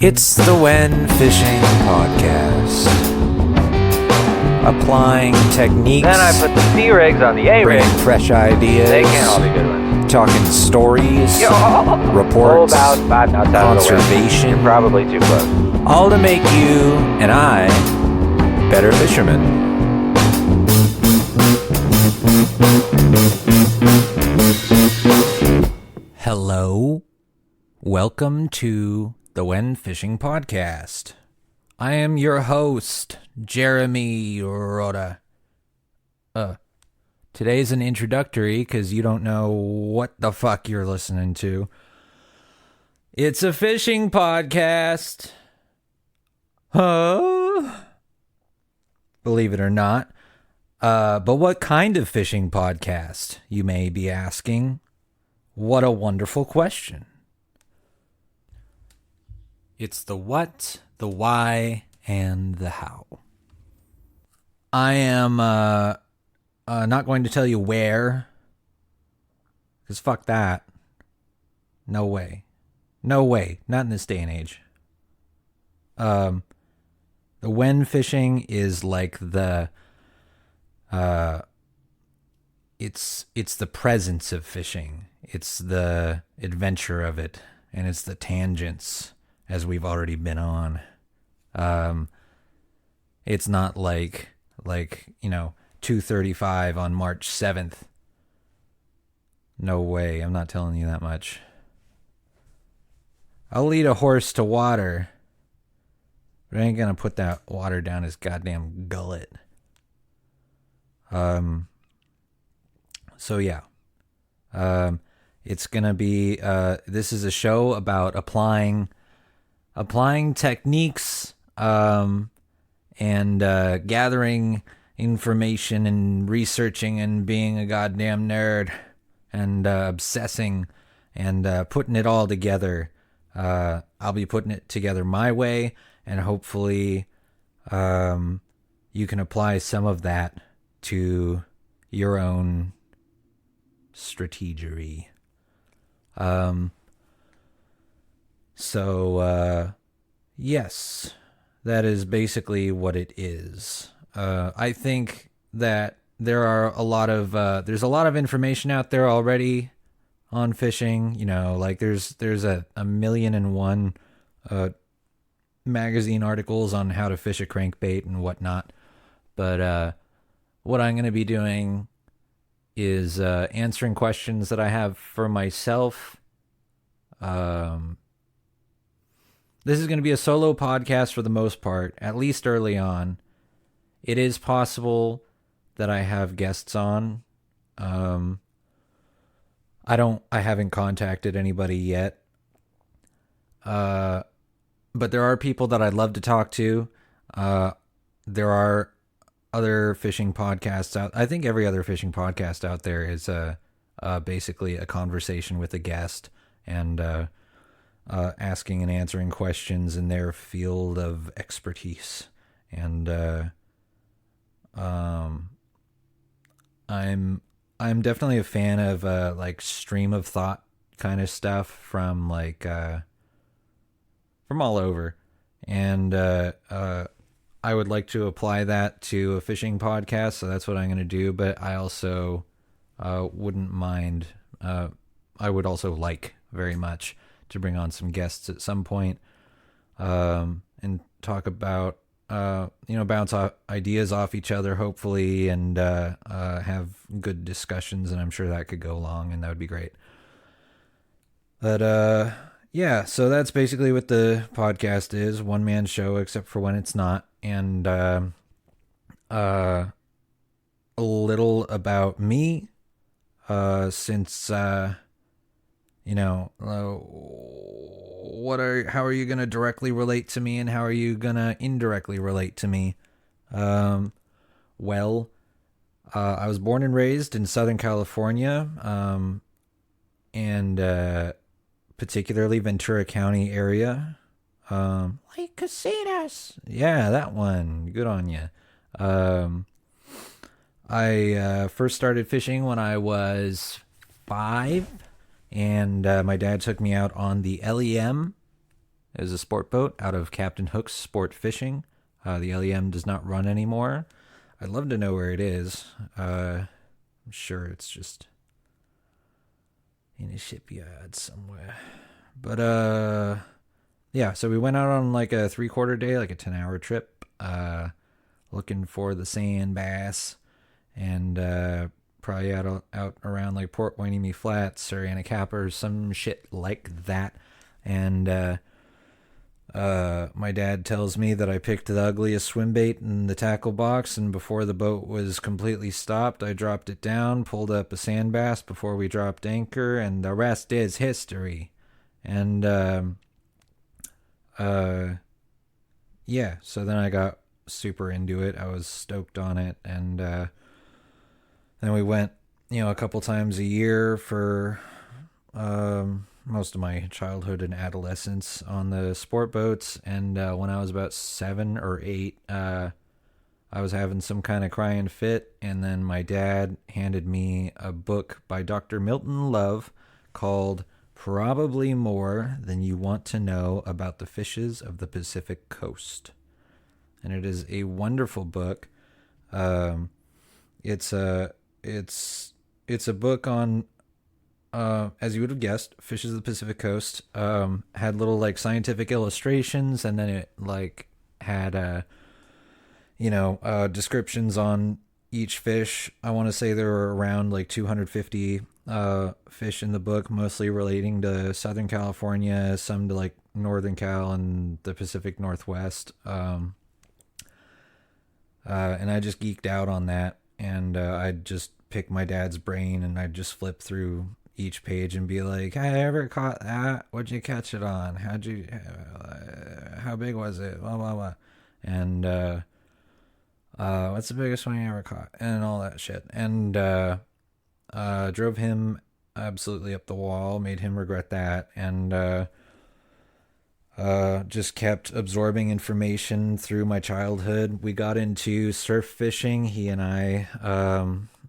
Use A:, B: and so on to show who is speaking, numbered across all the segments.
A: It's the When Fishing Podcast. Applying techniques.
B: Then I put the C rigs on the A rigs.
A: Bringing fresh ideas.
B: They can't all be good ones.
A: Talking stories.
B: Oh,
A: Reports.
B: about 5 knots out of the wind.
A: Conservation.
B: You're probably too close.
A: All to make you and I better fishermen. Hello. Welcome to the When Fishing Podcast. I am your host, Jeremy Rhoda. Today's an introductory because you don't know what the fuck you're listening to. It's a fishing podcast. Huh? Believe it or not. But what kind of fishing podcast, you may be asking? What a wonderful question. It's the what, the why, and the how. I am not going to tell you where, because fuck that. No way. No way. Not in this day and age. The when fishing is like the it's the presence of fishing. It's the adventure of it, and it's the tangents, as we've already been on. It's not like 2:35 on March 7th. No way, I'm not telling you that much. I'll lead a horse to water, but I ain't gonna put that water down his goddamn gullet. So yeah. It's gonna be this is a show about applying techniques and gathering information and researching and being a goddamn nerd and obsessing and putting it all together. I'll be putting it together my way, and hopefully you can apply some of that to your own strategery. Yes, that is basically what it is. I think that there's a lot of information out there already on fishing. You know, like there's a million and one magazine articles on how to fish a crankbait and whatnot. But what I'm going to be doing is answering questions that I have for myself. This is going to be a solo podcast for the most part, at least early on. It is possible that I have guests on. I haven't contacted anybody yet. But there are people that I'd love to talk to. There are other fishing podcasts out. I think every other fishing podcast out there is basically a conversation with a guest and asking and answering questions in their field of expertise. And I'm definitely a fan of like stream of thought kind of stuff from all over. And I would like to apply that to a fishing podcast, so that's what I'm going to do. But I also wouldn't mind. I would also like very much to bring on some guests at some point and talk about, bounce off ideas off each other, hopefully, and have good discussions. And I'm sure that could go long, and that would be great. But yeah, so that's basically what the podcast is. One-man show, except for when it's not. And a little about me, since how are you gonna directly relate to me, and how are you gonna indirectly relate to me? I was born and raised in Southern California, and particularly Ventura County area. Like Casitas. Yeah, that one. Good on you. I first started fishing when I was 5, and my dad took me out on the LEM is a sport boat out of Captain Hook's Sport Fishing. The LEM does not run anymore. I'd love to know where it is. I'm sure it's just in a shipyard somewhere. But yeah, so we went out on like a 3/4 day, like a 10-hour trip, looking for the sand bass, and probably out around like Port Hueneme Flats or Anacapa or some shit like that. And my dad tells me that I picked the ugliest swim bait in the tackle box, and before the boat was completely stopped, I dropped it down, pulled up a sand bass before we dropped anchor, and the rest is history. And yeah, so then I got super into it. I was stoked on it, and then we went, a couple times a year for most of my childhood and adolescence on the sport boats. And when I was about 7 or 8, I was having some kind of crying fit, and then my dad handed me a book by Dr. Milton Love called Probably More Than You Want to Know About the Fishes of the Pacific Coast. And it is a wonderful book. It's a book on, as you would have guessed, fishes of the Pacific Coast. Had little like scientific illustrations, and then it like had descriptions on each fish. I want to say there were around like 250 fish in the book, mostly relating to Southern California, some to like Northern Cal and the Pacific Northwest. And I just geeked out on that, and I'd just pick my dad's brain, and I'd just flip through each page and be like, "Hey, I ever caught that? What'd you catch it on? How big was it? Blah blah blah." And what's the biggest one you ever caught? And all that shit. And drove him absolutely up the wall, made him regret that, and just kept absorbing information through my childhood. We got into surf fishing, he and I,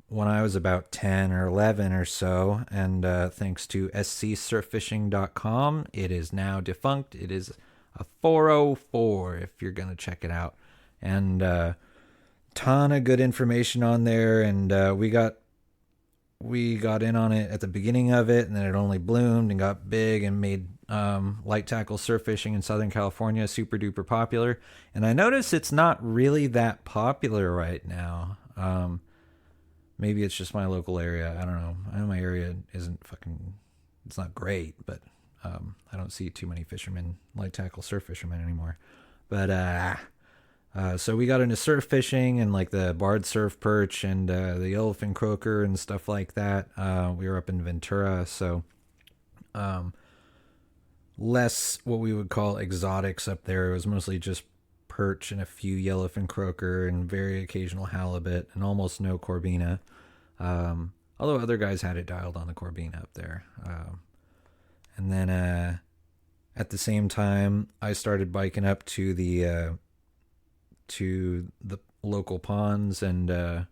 A: when I was about 10 or 11 or so, and thanks to scsurffishing.com, it is now defunct. It is a 404 if you're going to check it out. And ton of good information on there, and we got in on it at the beginning of it, and then it only bloomed and got big and made light tackle surf fishing in Southern California super duper popular. And I notice it's not really that popular right now. Maybe it's just my local area. I don't know. I know my area isn't it's not great, but I don't see too many fishermen, light tackle surf fishermen anymore. But so we got into surf fishing and like the barred surf perch and the yellowfin croaker and stuff like that. We were up in Ventura, so less what we would call exotics up there. It was mostly just perch and a few yellowfin croaker and very occasional halibut and almost no corbina. Although other guys had it dialed on the corbina up there. And then at the same time, I started biking up to the local ponds and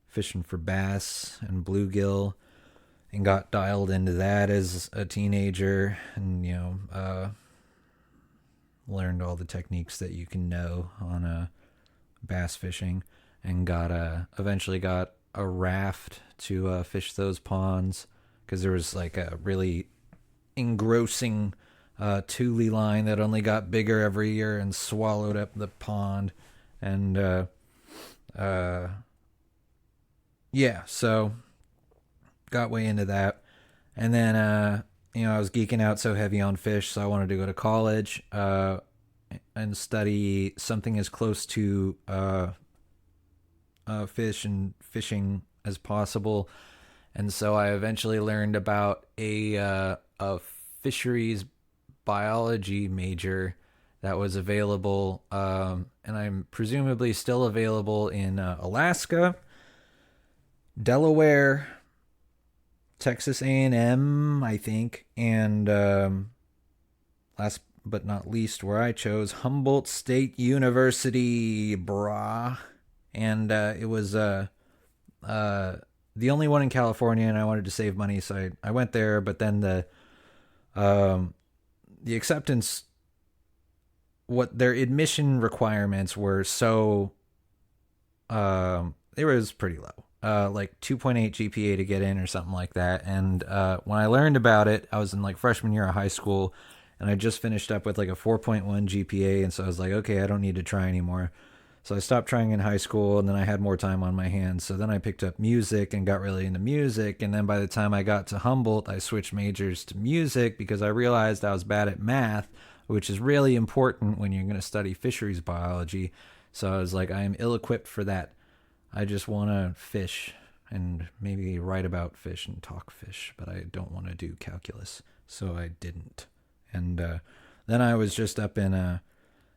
A: fishing for bass and bluegill, and got dialed into that as a teenager, and learned all the techniques that you can know on bass fishing, and eventually got a raft to fish those ponds, because there was like a really engrossing Thule line that only got bigger every year and swallowed up the pond. And yeah, so got way into that. And then I was geeking out so heavy on fish, so I wanted to go to college and study something as close to fish and fishing as possible. And so I eventually learned about a fisheries biology major that was available, and I'm presumably still available in Alaska, Delaware, Texas A&M, I think, and last but not least, where I chose, Humboldt State University, brah. And it was the only one in California, and I wanted to save money, so I went there. But then the acceptance what their admission requirements were so it was pretty low. Like 2.8 GPA to get in or something like that. And when I learned about it, I was in like freshman year of high school, and I just finished up with like a 4.1 GPA, and so I was like, okay, I don't need to try anymore. So I stopped trying in high school, and then I had more time on my hands. So then I picked up music and got really into music. And then by the time I got to Humboldt, I switched majors to music because I realized I was bad at math, which is really important when you're going to study fisheries biology. So I was like, I am ill-equipped for that. I just want to fish and maybe write about fish and talk fish, but I don't want to do calculus. So I didn't. And then I was just up in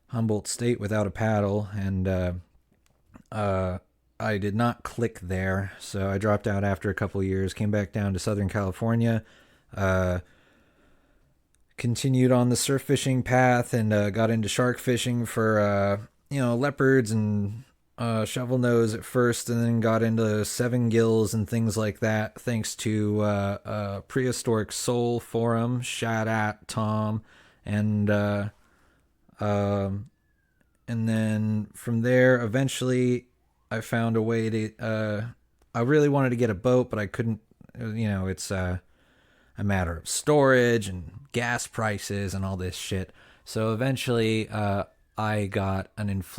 A: Humboldt State without a paddle, and I did not click there, so I dropped out after a couple of years, came back down to Southern California, continued on the surf fishing path, and got into shark fishing for leopards and shovel nose at first, and then got into seven gills and things like that, thanks to Prehistoric Soul Forum. Shout out Tom. And then from there, eventually I found a way to, I really wanted to get a boat, but I couldn't, it's a matter of storage and gas prices and all this shit. So eventually, I got another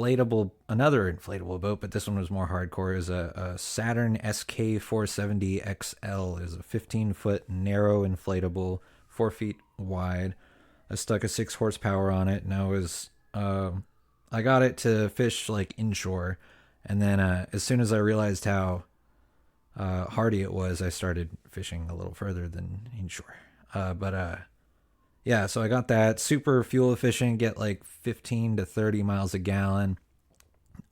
A: inflatable boat, but this one was more hardcore. It was a Saturn SK470 XL. It was a 15-foot narrow inflatable, 4 feet wide. I stuck a 6 horsepower on it, and I got it to fish like inshore, and then as soon as I realized how hardy it was, I started fishing a little further than inshore. Yeah, so I got that super fuel efficient, get like 15 to 30 miles a gallon,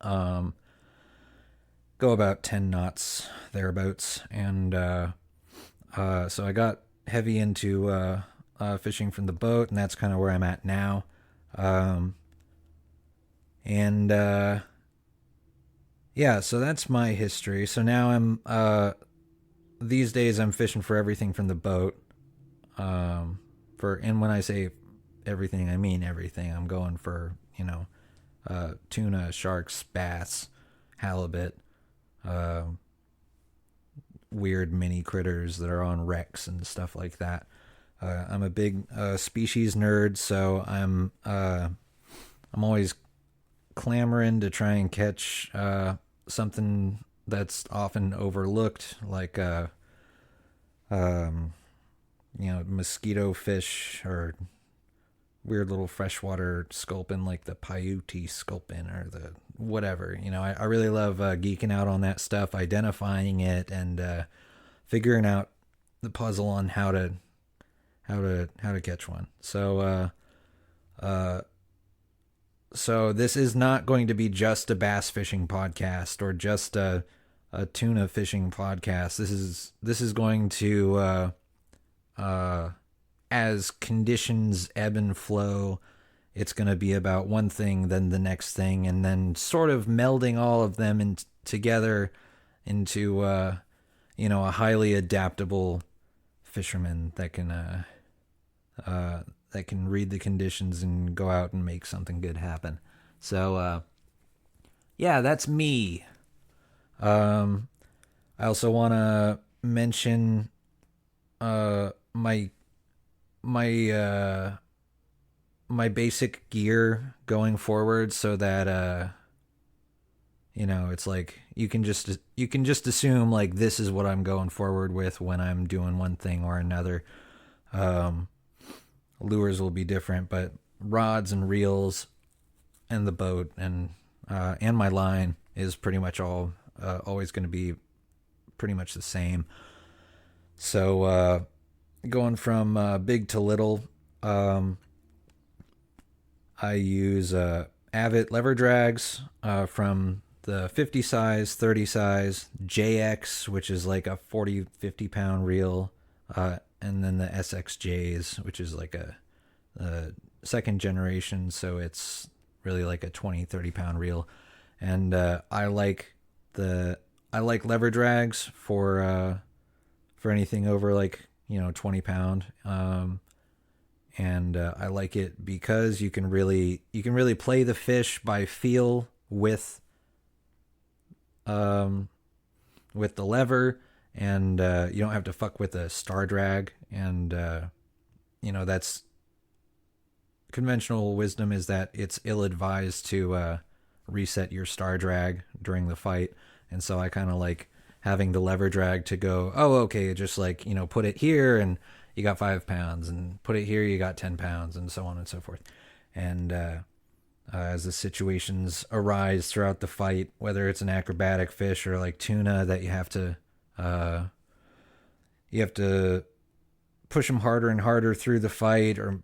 A: go about 10 knots thereabouts, and so I got heavy into fishing from the boat, and that's kind of where I'm at now. Yeah, so that's my history. So now I'm these days I'm fishing for everything from the boat. And when I say everything, I mean everything. I'm going for, tuna, sharks, bass, halibut, weird mini critters that are on wrecks and stuff like that. I'm a big species nerd, so I'm always clamoring to try and catch something that's often overlooked, like mosquito fish or weird little freshwater sculpin like the Paiute sculpin or the whatever. I really love geeking out on that stuff, identifying it, and figuring out the puzzle on how to catch one. So this is not going to be just a bass fishing podcast or just a tuna fishing podcast. This is going to as conditions ebb and flow, it's going to be about one thing, then the next thing, and then sort of melding all of them together into a highly adaptable fisherman that can read the conditions and go out and make something good happen. So yeah, that's me. I also want to mention my basic gear going forward, so that it's like you can just assume like this is what I'm going forward with when I'm doing one thing or another. Lures will be different, but rods and reels and the boat and my line is pretty much all always going to be pretty much the same. So going from big to little, I use Avit lever drags from the 50 size, 30 size, JX, which is like a 50 pound reel, and then the SXJs, which is like a second generation, so it's really like a 30 pound reel. And I like lever drags for anything over like 20 pound, and I like it because you can really play the fish by feel with the lever, and you don't have to fuck with a star drag, and that's conventional wisdom is that it's ill-advised to reset your star drag during the fight, and so I kind of like having the lever drag to go, oh, okay, just like, put it here and you got 5 pounds, and put it here, you got 10 pounds, and so on and so forth. And as the situations arise throughout the fight, whether it's an acrobatic fish or like tuna that you have to push them harder and harder through the fight, or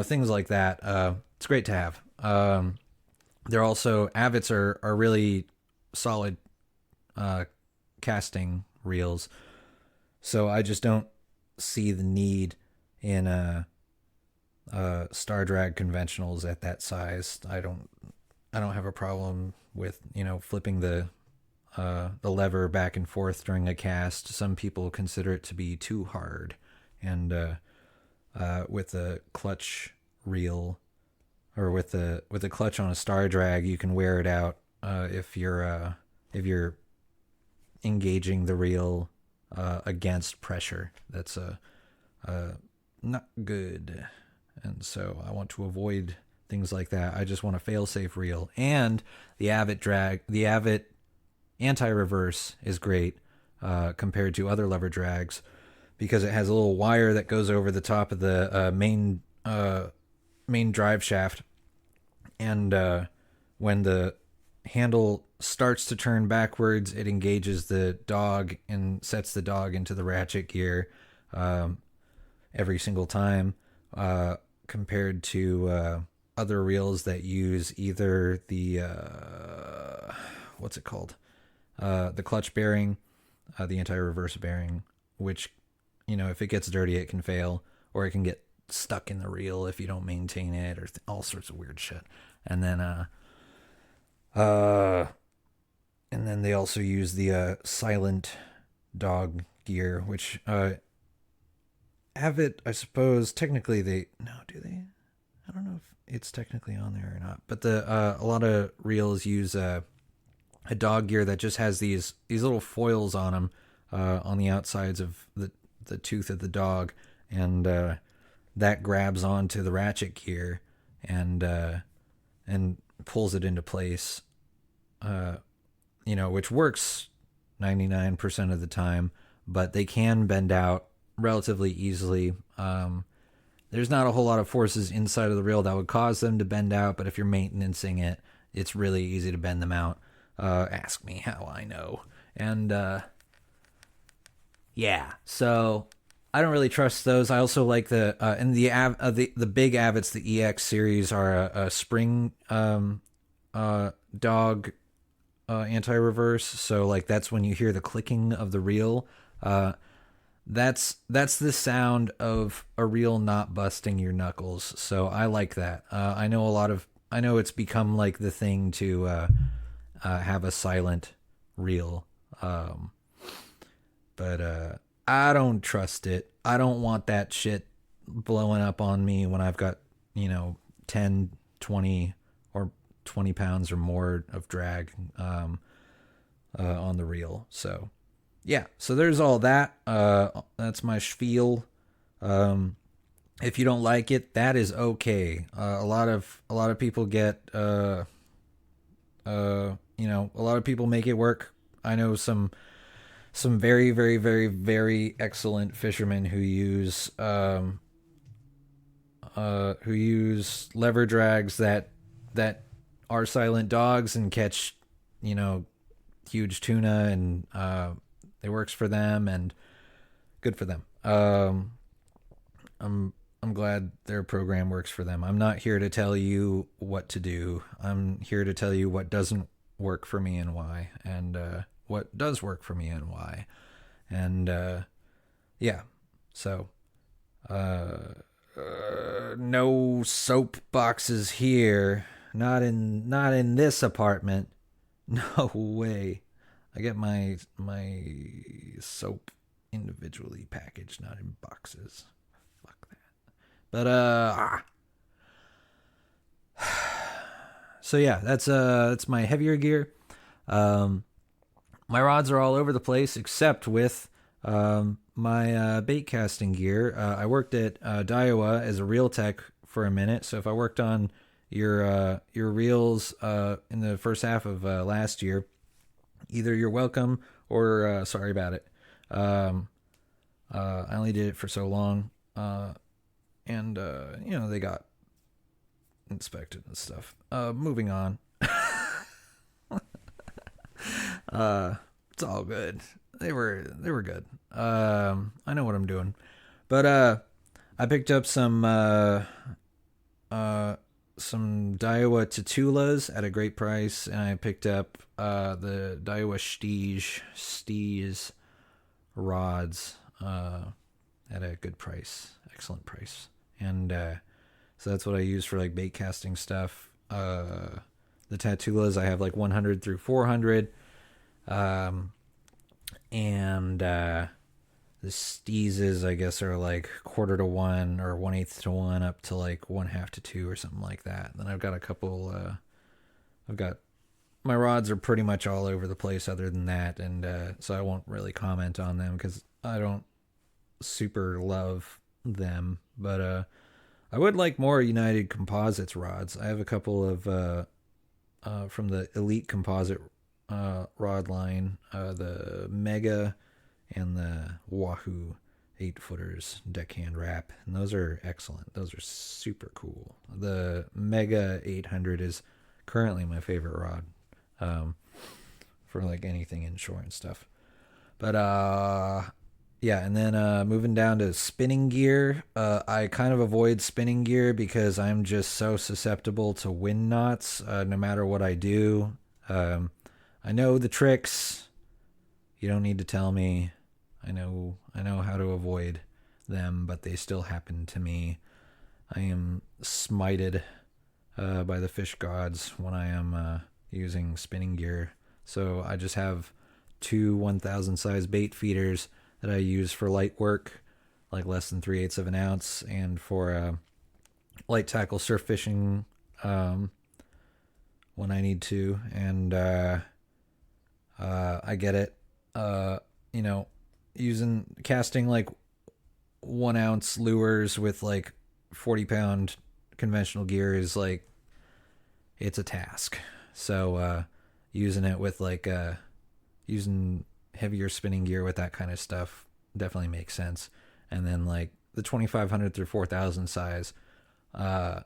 A: things like that. It's great to have. They're also, Avets are really solid casting reels, so I just don't see the need in star drag conventionals at that size. I don't have a problem with flipping the lever back and forth during a cast. Some people consider it to be too hard, and with a clutch reel, or with a clutch on a star drag, you can wear it out if you're engaging the reel against pressure. That's not good, and so I want to avoid things like that. I just want a fail-safe reel. And the Avet anti-reverse is great compared to other lever drags, because it has a little wire that goes over the top of the main drive shaft, and when the handle starts to turn backwards, it engages the dog and sets the dog into the ratchet gear every single time, compared to other reels that use either the what's it called, the clutch bearing, the anti-reverse bearing, which if it gets dirty, it can fail, or it can get stuck in the reel if you don't maintain it, or all sorts of weird shit. And then they also use the silent dog gear, which Avet, I suppose, technically do they? I don't know if it's technically on there or not, but a lot of reels use a dog gear that just has these little foils on them, on the outsides of the tooth of the dog, and that grabs onto the ratchet gear and pulls it into place, which works 99% of the time, but they can bend out relatively easily. There's not a whole lot of forces inside of the reel that would cause them to bend out, but if you're maintaining it, it's really easy to bend them out. Ask me how I know. And yeah, so I don't really trust those. I also like the big Avets, the EX series, are a spring dog anti-reverse. So like that's when you hear the clicking of the reel. That's the sound of a reel not busting your knuckles. So I like that. I know it's become like the thing to have a silent reel. But I don't trust it. I don't want that shit blowing up on me when I've got, 10, 20, or 20 pounds or more of drag on the reel. So, yeah. So there's all that. That's my spiel. If you don't like it, that is okay. A lot of people get, a lot of people make it work. I know some very, very, very, very excellent fishermen who use lever drags that are silent dogs and catch, huge tuna, and it works for them, and good for them. I'm glad their program works for them. I'm not here to tell you what to do. I'm here to tell you what doesn't work for me and why, and what does work for me and why. And yeah, so no soap boxes here, not in this apartment. No way. I get my soap individually packaged, not in boxes. Fuck that. But so yeah, that's my heavier gear. My rods are all over the place except with my bait casting gear. I worked at Daiwa as a reel tech for a minute, so if I worked on your reels in the first half of last year, either you're welcome or sorry about it. I only did it for so long, and they got inspected and stuff. Moving on. It's all good. They were good. I know what I'm doing, but I picked up some Daiwa Tatulas at a great price, and I picked up the Daiwa Steez rods at a good price, excellent price, and so that's what I use for like bait casting stuff. The Tatulas I have like 100 through 400, and the Steezes I guess are like 1/4 to 1 or 1/8 to 1 up to like 1/2 to 2 or something like that. Then I've got a couple. My rods are pretty much all over the place other than that, and so I won't really comment on them because I don't super love them. But I would like more United Composites rods. I have a couple of from the Elite Composite rod line, the Mega and the Wahoo 8-footers deckhand wrap, and those are excellent. Those are super cool. The Mega 800 is currently my favorite rod for like anything inshore and stuff. But yeah, and then moving down to spinning gear, I kind of avoid spinning gear because I'm just so susceptible to wind knots no matter what I do. I know the tricks. You don't need to tell me. I know how to avoid them, but they still happen to me. I am smited by the fish gods when I am using spinning gear. So I just have 2 1,000 size bait feeders that I use for light work, like less than 3/8 of an ounce, and for light tackle surf fishing when I need to. And I get it. Casting like 1 ounce lures with like 40-pound conventional gear is like, it's a task. So using it with like using heavier spinning gear with that kind of stuff definitely makes sense. And then like the 2,500 through 4,000 size, I'm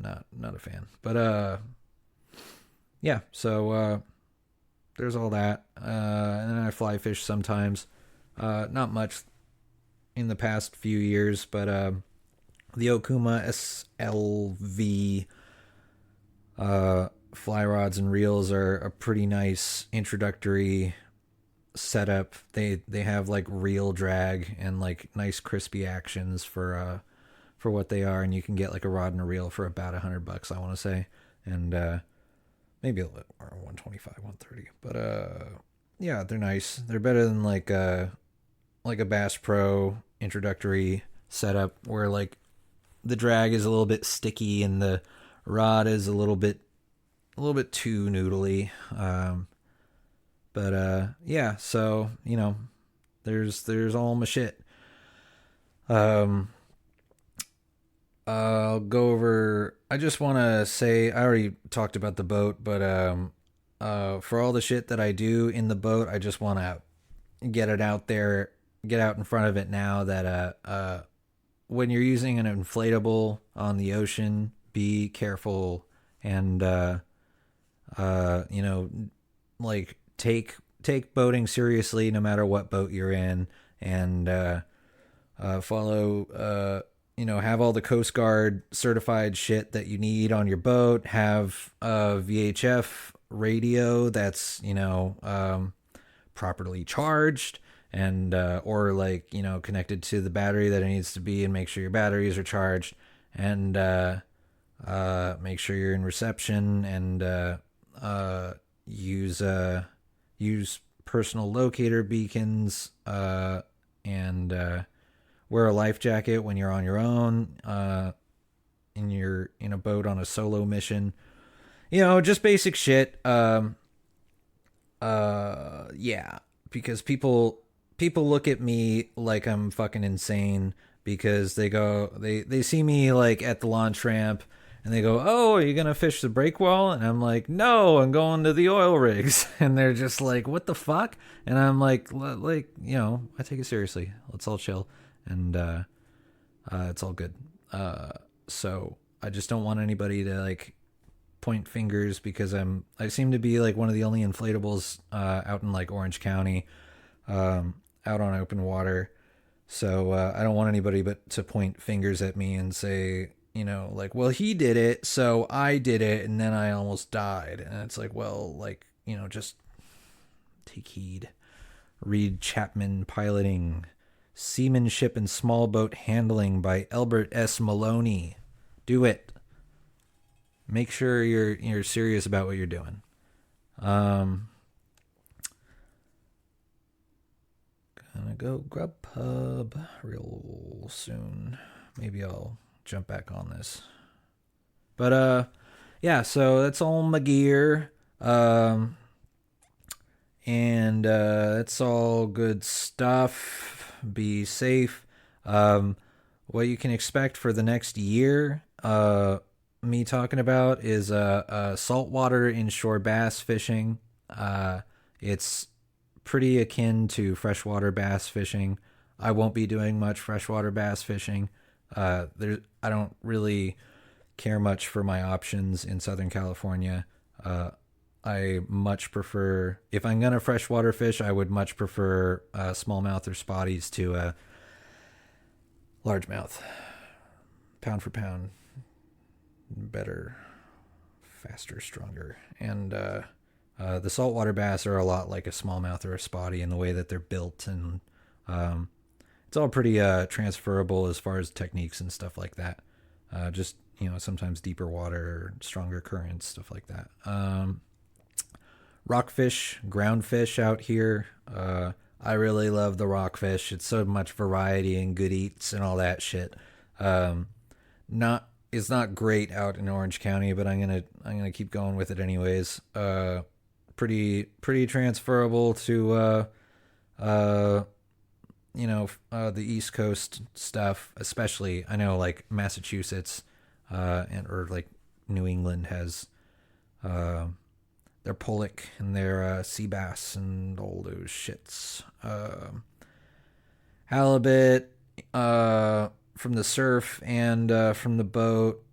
A: not a fan. But yeah, so there's all that. And then I fly fish sometimes. Not much in the past few years, but the Okuma SLV fly rods and reels are a pretty nice introductory setup. They have like reel drag and like nice crispy actions for what they are, and you can get like a rod and a reel for about $100, I want to say, and maybe a little more, 125, 130. But yeah, they're nice. They're better than like a Bass Pro introductory setup where like the drag is a little bit sticky and the rod is a little bit too noodly. But yeah, so there's all my shit. I'll go over. I just want to say I already talked about the boat, but for all the shit that I do in the boat, I just want to get it out there, get out in front of it now that when you're using an inflatable on the ocean, be careful and like take boating seriously no matter what boat you're in, and follow have all the Coast Guard certified shit that you need on your boat. Have a VHF radio that's properly charged and or like connected to the battery that it needs to be, and make sure your batteries are charged, and make sure you're in reception, and use personal locator beacons, and wear a life jacket when you're on your own, in a boat on a solo mission. Just basic shit. Yeah, because people look at me like I'm fucking insane because they see me like at the launch ramp and they go, "Oh, are you going to fish the breakwall?" And I'm like, "No, I'm going to the oil rigs." And they're just like, "What the fuck?" And I'm like, I take it seriously. Let's all chill. And it's all good. So I just don't want anybody to like point fingers because I seem to be like one of the only inflatables out in like Orange County, out on open water. So I don't want anybody but to point fingers at me and say, like, well, he did it, so I did it, and then I almost died. And it's like, well, like, just take heed. Read Chapman Piloting, Seamanship and Small Boat Handling by Elbert S. Maloney. Do it. Make sure you're serious about what you're doing. Gonna go Grubhub real soon. Maybe I'll jump back on this. But yeah, so that's all my gear. And it's all good stuff. Be safe. What you can expect for the next year, me talking about is saltwater inshore bass fishing. It's pretty akin to freshwater bass fishing. I won't be doing much freshwater bass fishing. I don't really care much for my options in Southern California. I much prefer, if I'm gonna freshwater fish, I would much prefer smallmouth or spotties to largemouth. Pound for pound, better, faster, stronger. And the saltwater bass are a lot like a smallmouth or a spotty in the way that they're built, and it's all pretty transferable as far as techniques and stuff like that. Just sometimes deeper water, stronger currents, stuff like that. Rockfish, ground fish out here. I really love the rockfish. It's so much variety and good eats and all that shit. It's not great out in Orange County, but I'm gonna keep going with it anyways. Pretty transferable to the East Coast stuff, especially. I know like Massachusetts or like New England has their pollock and their sea bass and all those shits. Halibut from the surf and from the boat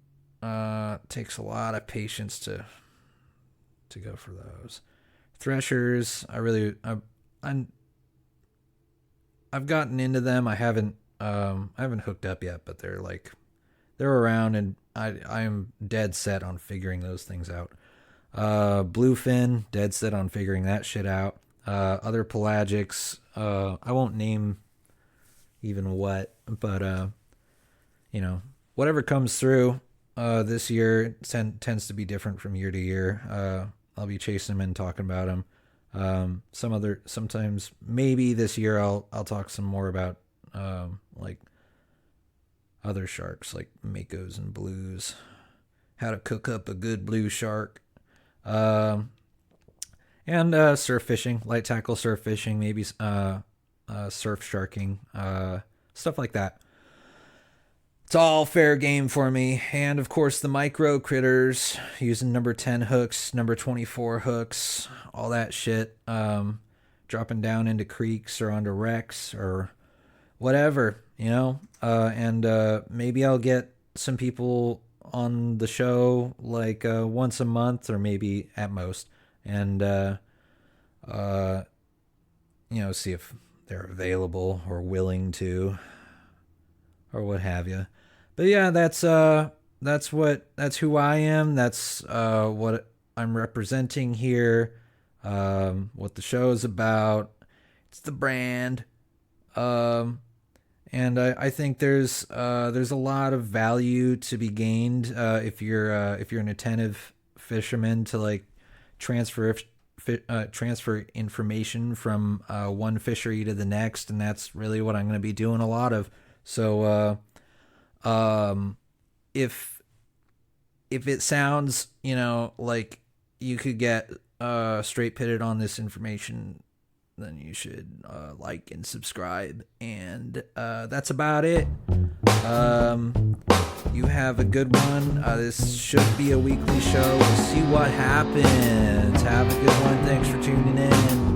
A: takes a lot of patience to go for those. Threshers, I've gotten into them. I haven't hooked up yet, but they're around, and I am dead set on figuring those things out. Bluefin, dead set on figuring that shit out. Other pelagics, I won't name even what, but whatever comes through this year tends to be different from year to year. I'll be chasing them and talking about them. Sometimes maybe this year I'll talk some more about like other sharks like makos and blues, how to cook up a good blue shark, and surf fishing, light tackle surf fishing, maybe surf sharking, stuff like that. It's all fair game for me. And of course the micro critters, using number 10 hooks, number 24 hooks, all that shit, dropping down into creeks or onto wrecks or whatever, and maybe I'll get some people on the show like once a month or maybe at most, and see if they're available or willing to or what have you. But yeah, that's who I am. That's what I'm representing here. What the show is about. It's the brand. And I think there's a lot of value to be gained if you're an attentive fisherman to like transfer information from one fishery to the next, and that's really what I'm going to be doing a lot of So if it sounds, like you could get straight pitted on this information, then you should like and subscribe. And that's about it. You have a good one. This should be a weekly show. We'll see what happens. Have a good one. Thanks for tuning in.